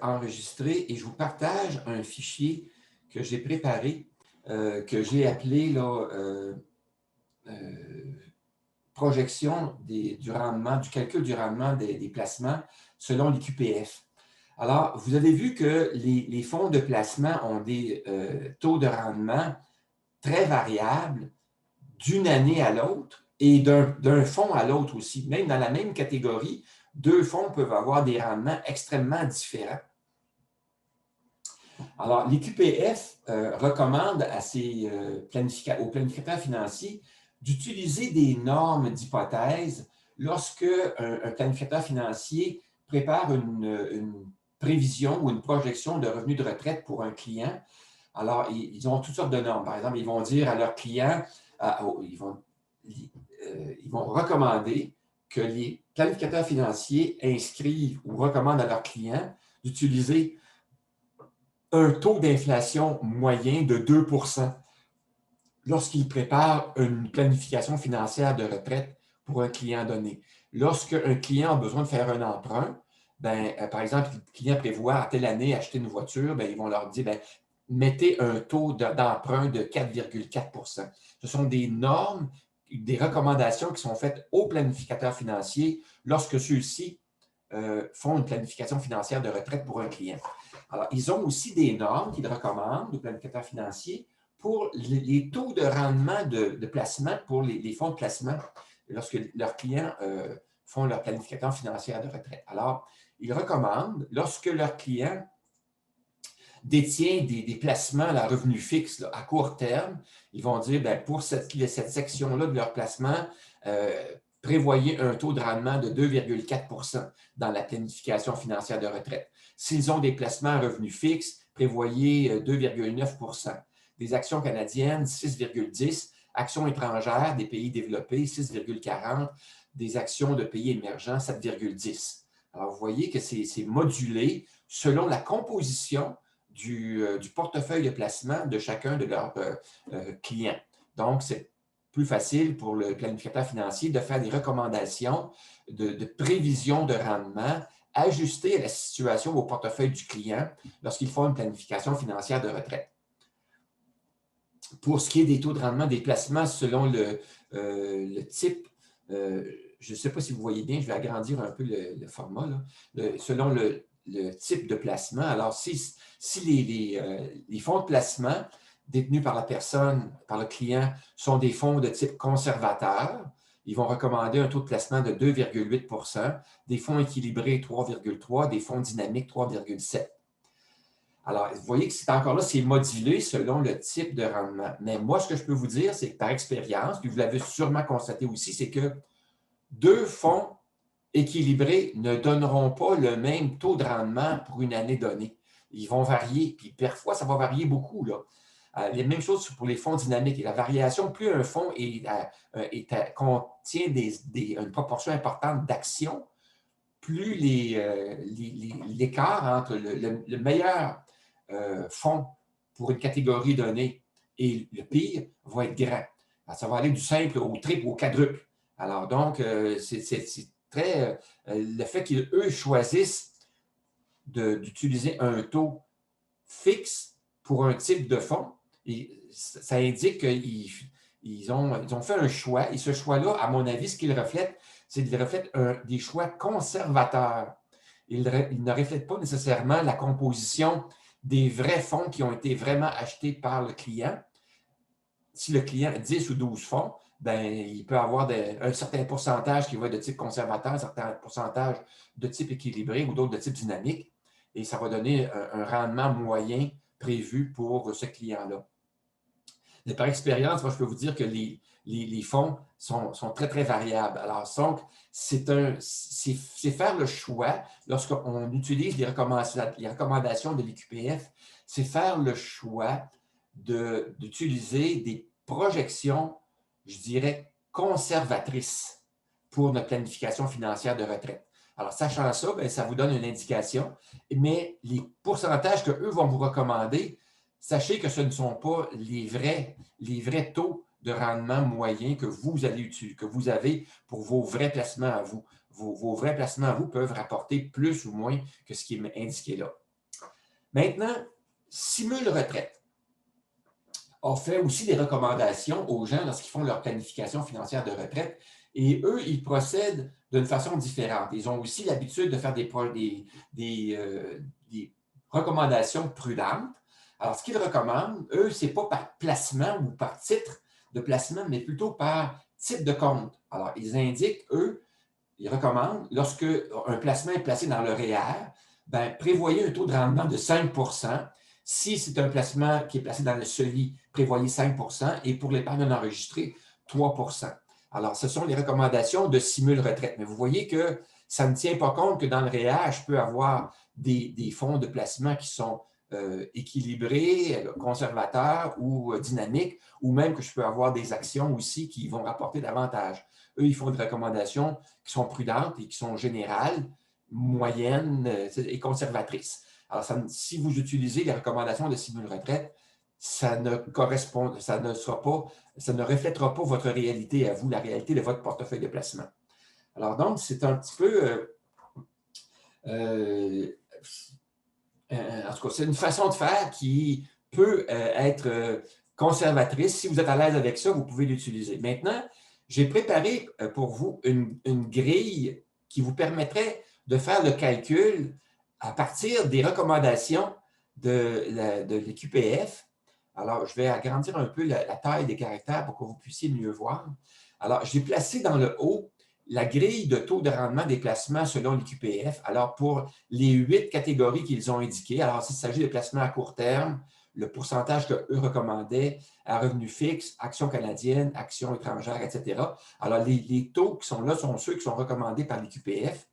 enregistrer et je vous partage un fichier que j'ai préparé, que j'ai appelé là, projection du rendement, du calcul du rendement des placements selon l'IQPF. Alors, vous avez vu que les fonds de placement ont des taux de rendement très variables d'une année à l'autre et d'un fonds à l'autre aussi. Même dans la même catégorie, deux fonds peuvent avoir des rendements extrêmement différents. Alors, l'IQPF recommande aux planificateurs financiers d'utiliser des normes d'hypothèse lorsque un planificateur financier prépare une prévision ou une projection de revenus de retraite pour un client. Alors, ils ont toutes sortes de normes. Par exemple, ils vont dire à leurs clients, ils vont recommander que les planificateurs financiers inscrivent ou recommandent à leurs clients d'utiliser un taux d'inflation moyen de 2 % lorsqu'ils préparent une planification financière de retraite pour un client donné. Lorsque un client a besoin de faire un emprunt, par exemple, le client prévoit à telle année acheter une voiture, ils vont leur dire, mettez un taux d'emprunt de 4,4 %. Ce sont des normes, des recommandations qui sont faites aux planificateurs financiers lorsque ceux-ci font une planification financière de retraite pour un client. Alors, ils ont aussi des normes qu'ils recommandent aux planificateurs financiers pour les taux de rendement de placement pour les fonds de placement lorsque leurs clients font leur planification financière de retraite. Alors, ils recommandent, lorsque leur client détient des placements à revenu fixe à court terme, ils vont dire, pour cette section-là de leur placement, prévoyez un taux de rendement de 2,4 % dans la planification financière de retraite. S'ils ont des placements à revenu fixe, prévoyez 2,9 %. Des actions canadiennes, 6,10 %. Actions étrangères des pays développés, 6,40 %. Des actions de pays émergents, 7,10 %. Alors, vous voyez que c'est modulé selon la composition du portefeuille de placement de chacun de leurs clients. Donc, c'est plus facile pour le planificateur financier de faire des recommandations de prévision de rendement ajustées à la situation au portefeuille du client lorsqu'il faut une planification financière de retraite. Pour ce qui est des taux de rendement des placements selon le type, je ne sais pas si vous voyez bien, je vais agrandir un peu le format, là, selon le type de placement. Alors, si les fonds de placement détenus par la personne, par le client, sont des fonds de type conservateur, ils vont recommander un taux de placement de 2,8 %, des fonds équilibrés 3,3 %, des fonds dynamiques 3,7 %. Alors, vous voyez que c'est encore là, c'est modulé selon le type de rendement. Mais moi, ce que je peux vous dire, c'est que par expérience, puis vous l'avez sûrement constaté aussi, c'est que deux fonds équilibrés ne donneront pas le même taux de rendement pour une année donnée. Ils vont varier, puis parfois, ça va varier beaucoup, là. La même chose pour les fonds dynamiques. Et la variation, plus un fonds contient une proportion importante d'actions, plus l'écart entre le meilleur fonds pour une catégorie donnée et le pire va être grand. Alors, ça va aller du simple au triple, au quadruple. Alors donc, c'est très... le fait qu'eux choisissent d'utiliser un taux fixe pour un type de fonds, et ça indique qu'ils ont fait un choix. Et ce choix-là, à mon avis, ce qu'il reflète, c'est qu'il reflète des choix conservateurs. Il ne reflète pas nécessairement la composition des vrais fonds qui ont été vraiment achetés par le client. Si le client a 10 ou 12 fonds, il peut avoir un certain pourcentage qui va être de type conservateur, un certain pourcentage de type équilibré ou d'autres de type dynamique. Et ça va donner un rendement moyen prévu pour ce client-là. Mais par expérience, moi, je peux vous dire que les fonds sont très, très variables. Alors, donc, c'est faire le choix, lorsqu'on utilise les recommandations de l'IQPF, c'est faire le choix d'utiliser des projections, je dirais, conservatrices pour notre planification financière de retraite. Alors, sachant ça, ça vous donne une indication, mais les pourcentages qu'eux vont vous recommander, sachez que ce ne sont pas les vrais taux de rendement moyens que vous avez pour vos vrais placements à vous. vos vrais placements à vous peuvent rapporter plus ou moins que ce qui est indiqué là. Maintenant, Simule Retraite a fait aussi des recommandations aux gens lorsqu'ils font leur planification financière de retraite. Et eux, ils procèdent d'une façon différente. Ils ont aussi l'habitude de faire des recommandations prudentes. Alors, ce qu'ils recommandent, eux, ce n'est pas par placement ou par titre de placement, mais plutôt par type de compte. Alors, ils indiquent, eux, ils recommandent, lorsque un placement est placé dans le REER, ben, prévoyez un taux de rendement de 5 %. Si c'est un placement qui est placé dans le SELI, prévoyez 5 % et pour l'épargne non enregistrée, 3 %. Alors, ce sont les recommandations de Simule Retraite. Mais vous voyez que ça ne tient pas compte que dans le REER, je peux avoir des fonds de placement qui sont équilibrés, conservateurs ou dynamiques, ou même que je peux avoir des actions aussi qui vont rapporter davantage. Eux, ils font des recommandations qui sont prudentes et qui sont générales, moyennes et conservatrices. Alors, si vous utilisez les recommandations de Simule Retraite, ça ne reflètera pas votre réalité à vous, la réalité de votre portefeuille de placement. Alors donc, c'est un petit peu, en tout cas, c'est une façon de faire qui peut être conservatrice. Si vous êtes à l'aise avec ça, vous pouvez l'utiliser. Maintenant, j'ai préparé pour vous une grille qui vous permettrait de faire le calcul à partir des recommandations de l'EQPF. Alors, je vais agrandir un peu la taille des caractères pour que vous puissiez mieux voir. Alors, j'ai placé dans le haut la grille de taux de rendement des placements selon l'EQPF. Alors, pour les 8 catégories qu'ils ont indiquées, alors s'il s'agit de placements à court terme, le pourcentage qu'eux recommandaient à revenus fixes, actions canadiennes, actions étrangères, etc. Alors, les taux qui sont là sont ceux qui sont recommandés par l'EQPF.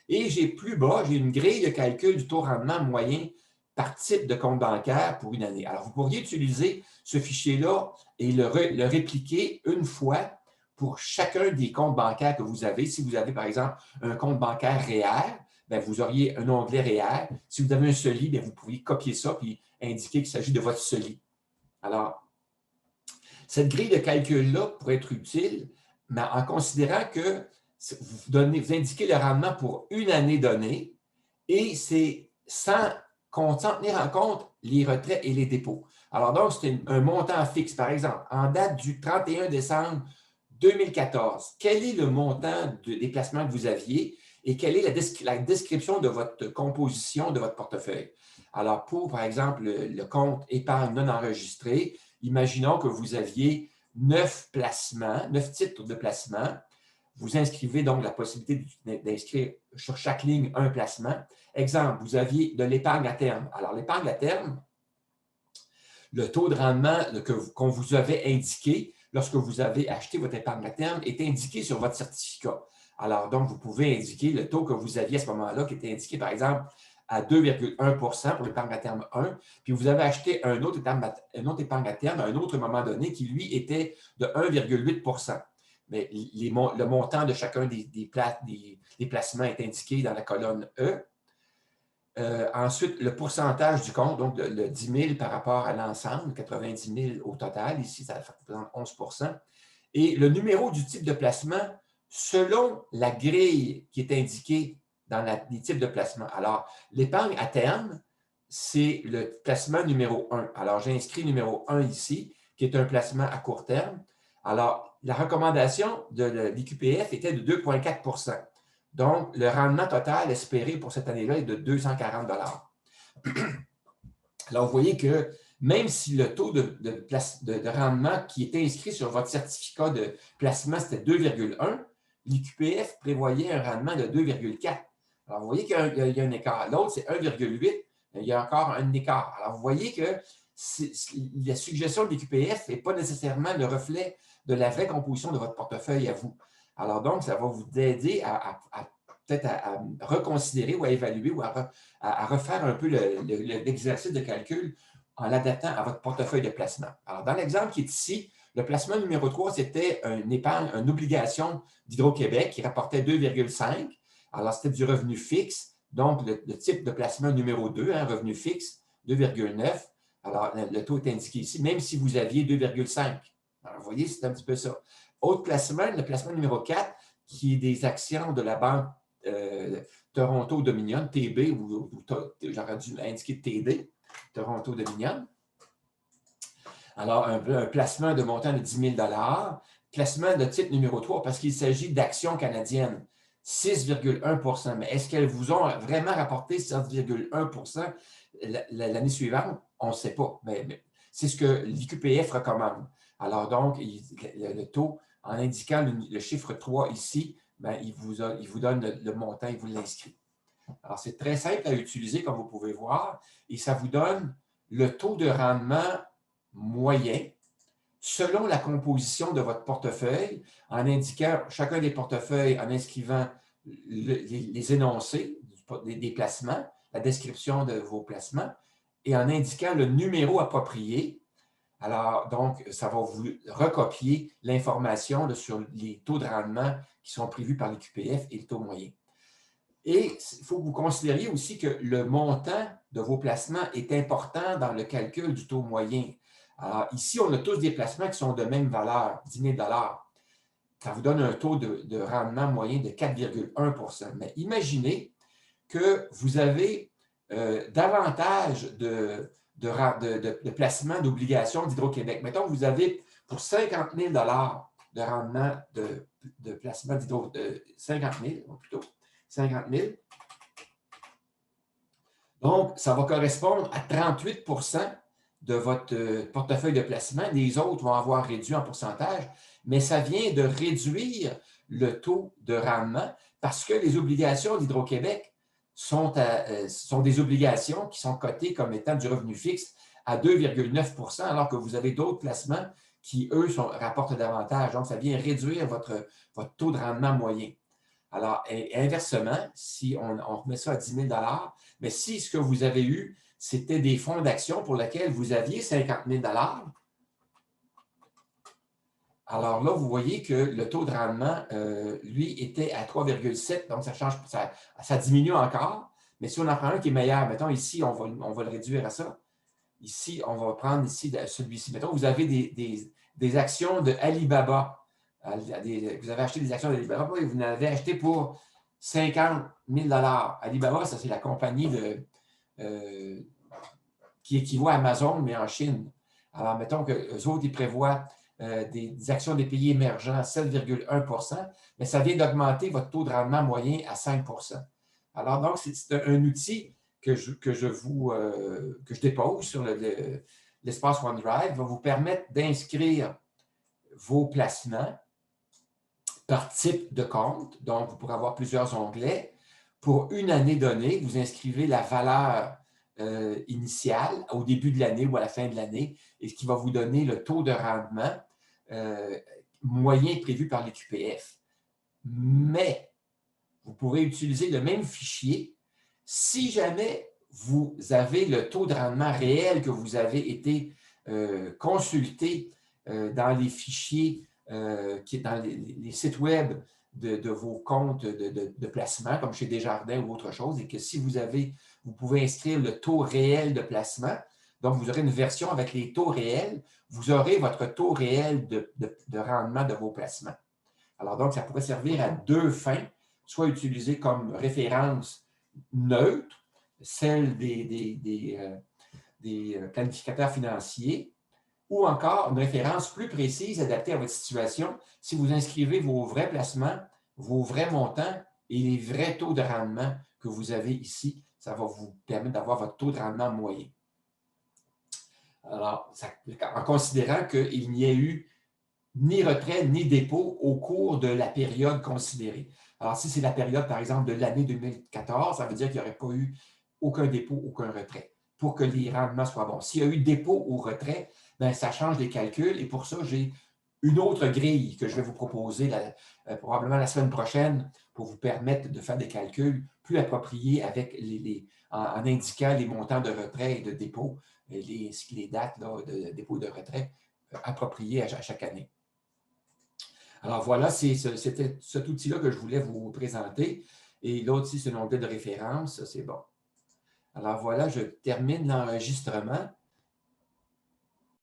Et j'ai plus bas, j'ai une grille de calcul du taux de rendement moyen par type de compte bancaire pour une année. Alors, vous pourriez utiliser ce fichier-là et le répliquer une fois pour chacun des comptes bancaires que vous avez. Si vous avez, par exemple, un compte bancaire REER, bien, vous auriez un onglet REER. Si vous avez un SELI, bien, vous pourriez copier ça et indiquer qu'il s'agit de votre SELI. Alors, cette grille de calcul-là pourrait être utile, mais en considérant que vous indiquez le rendement pour une année donnée et c'est sans tenir en compte les retraits et les dépôts. Alors donc, c'est un montant fixe. Par exemple, en date du 31 décembre 2014, quel est le montant des placements que vous aviez et quelle est la description de votre composition de votre portefeuille? Alors, pour, par exemple, le compte épargne non enregistré, imaginons que vous aviez 9 placements, 9 titres de placement. Vous inscrivez donc la possibilité d'inscrire sur chaque ligne un placement. Exemple, vous aviez de l'épargne à terme. Alors, l'épargne à terme, le taux de rendement qu'on vous avait indiqué lorsque vous avez acheté votre épargne à terme est indiqué sur votre certificat. Alors, donc, vous pouvez indiquer le taux que vous aviez à ce moment-là, qui était indiqué, par exemple, à 2,1 % pour l'épargne à terme 1, puis vous avez acheté un autre épargne à terme à un autre moment donné qui, lui, était de 1,8 %. Mais le montant de chacun des placements est indiqué dans la colonne E. Ensuite, le pourcentage du compte, donc le 10 000 par rapport à l'ensemble, 90 000 au total, ici, ça représente 11 %. Et le numéro du type de placement selon la grille qui est indiquée dans les types de placement. Alors, l'épargne à terme, c'est le placement numéro 1. Alors, j'ai inscrit numéro 1 ici, qui est un placement à court terme. Alors, la recommandation de l'EQPF était de 2,4 %. Donc, le rendement total espéré pour cette année-là est de 240 $. Alors, vous voyez que même si le taux de rendement qui était inscrit sur votre certificat de placement, c'était 2,1, l'EQPF prévoyait un rendement de 2,4. Alors, vous voyez qu'il y a un écart. L'autre, c'est 1,8. Il y a encore un écart. Alors, vous voyez que la suggestion de l'EQPF n'est pas nécessairement le reflet de la vraie composition de votre portefeuille à vous. Alors donc, ça va vous aider peut-être à reconsidérer ou à évaluer ou à refaire un peu l'exercice de calcul en l'adaptant à votre portefeuille de placement. Alors, dans l'exemple qui est ici, le placement numéro 3, c'était une obligation d'Hydro-Québec qui rapportait 2,5. Alors, c'était du revenu fixe. Donc, le type de placement numéro 2, revenu fixe, 2,9. Alors, le taux est indiqué ici, même si vous aviez 2,5. Alors, vous voyez, c'est un petit peu ça. Autre placement, le placement numéro 4, qui est des actions de la Banque Toronto Dominion, TB, ou j'aurais dû indiquer TD, Toronto Dominion. Alors, un placement de montant de 10 000 placement de type numéro 3 parce qu'il s'agit d'actions canadiennes, 6,1 %. Mais est-ce qu'elles vous ont vraiment rapporté 7,1 % l'année suivante? On ne sait pas. Mais c'est ce que l'IQPF recommande. Alors donc, le taux, en indiquant le chiffre 3 ici, bien, il vous donne le montant, il vous l'inscrit. Alors, c'est très simple à utiliser, comme vous pouvez voir, et ça vous donne le taux de rendement moyen selon la composition de votre portefeuille, en indiquant chacun des portefeuilles, en inscrivant les énoncés des placements, la description de vos placements, et en indiquant le numéro approprié. Alors, donc, ça va vous recopier l'information sur les taux de rendement qui sont prévus par l'IQPF et le taux moyen. Et il faut que vous considériez aussi que le montant de vos placements est important dans le calcul du taux moyen. Alors, ici, on a tous des placements qui sont de même valeur, 10 000 $. Ça vous donne un taux de rendement moyen de 4,1 %. Mais imaginez que vous avez davantage de placements d'obligations d'Hydro-Québec. Mettons que vous avez pour 50 000 $ de rendement de placement d'Hydro, 50 000 plutôt, 50 000. Donc, ça va correspondre à 38 % de votre portefeuille de placement. Les autres vont avoir réduit en pourcentage, mais ça vient de réduire le taux de rendement parce que les obligations d'Hydro-Québec sont des obligations qui sont cotées comme étant du revenu fixe à 2,9 % alors que vous avez d'autres placements qui, eux, rapportent davantage. Donc, ça vient réduire votre taux de rendement moyen. Alors, et inversement, si on remet ça à 10 000 $, mais si ce que vous avez eu, c'était des fonds d'action pour lesquels vous aviez 50 000 $, alors là, vous voyez que le taux de rendement, lui, était à 3,7, donc ça diminue encore. Mais si on en prend un qui est meilleur, mettons ici, on va le réduire à ça. Ici, on va prendre ici celui-ci. Mettons, vous avez des actions de Alibaba. Vous avez acheté des actions d'Alibaba et vous en avez acheté pour 50 000 $. Alibaba, ça, c'est la compagnie qui équivaut à Amazon, mais en Chine. Alors, mettons qu'eux autres, ils prévoient des actions des pays émergents à 7,1 %, mais ça vient d'augmenter votre taux de rendement moyen à 5 %. Alors, donc, c'est un outil que je dépose sur l'espace OneDrive, va vous permettre d'inscrire vos placements par type de compte. Donc, vous pourrez avoir plusieurs onglets. Pour une année donnée, vous inscrivez la valeur initiale au début de l'année ou à la fin de l'année, et ce qui va vous donner le taux de rendement moyen prévu par l'IQPF. Mais vous pourrez utiliser le même fichier si jamais vous avez le taux de rendement réel que vous avez été consulté dans les fichiers, dans les sites web de vos comptes de placement, comme chez Desjardins ou autre chose, et que si vous pouvez inscrire le taux réel de placement. Donc, vous aurez une version avec les taux réels. Vous aurez votre taux réel de rendement de vos placements. Alors, donc, ça pourrait servir à deux fins, soit utilisé comme référence neutre, celle des planificateurs financiers, ou encore une référence plus précise adaptée à votre situation si vous inscrivez vos vrais placements, vos vrais montants et les vrais taux de rendement que vous avez ici. Ça va vous permettre d'avoir votre taux de rendement moyen. Alors, en considérant qu'il n'y a eu ni retrait ni dépôt au cours de la période considérée. Alors, si c'est la période, par exemple, de l'année 2014, ça veut dire qu'il n'y aurait pas eu aucun dépôt, aucun retrait pour que les rendements soient bons. S'il y a eu dépôt ou retrait, bien, ça change les calculs et pour ça, j'ai une autre grille que je vais vous proposer probablement la semaine prochaine pour vous permettre de faire des calculs plus appropriés avec en indiquant les montants de retrait et de dépôt, les dates là, de dépôt et de retrait appropriées à chaque année. Alors voilà, c'était cet outil-là que je voulais vous présenter. Et l'autre ici, c'est l'onglet de référence, ça c'est bon. Alors voilà, je termine l'enregistrement.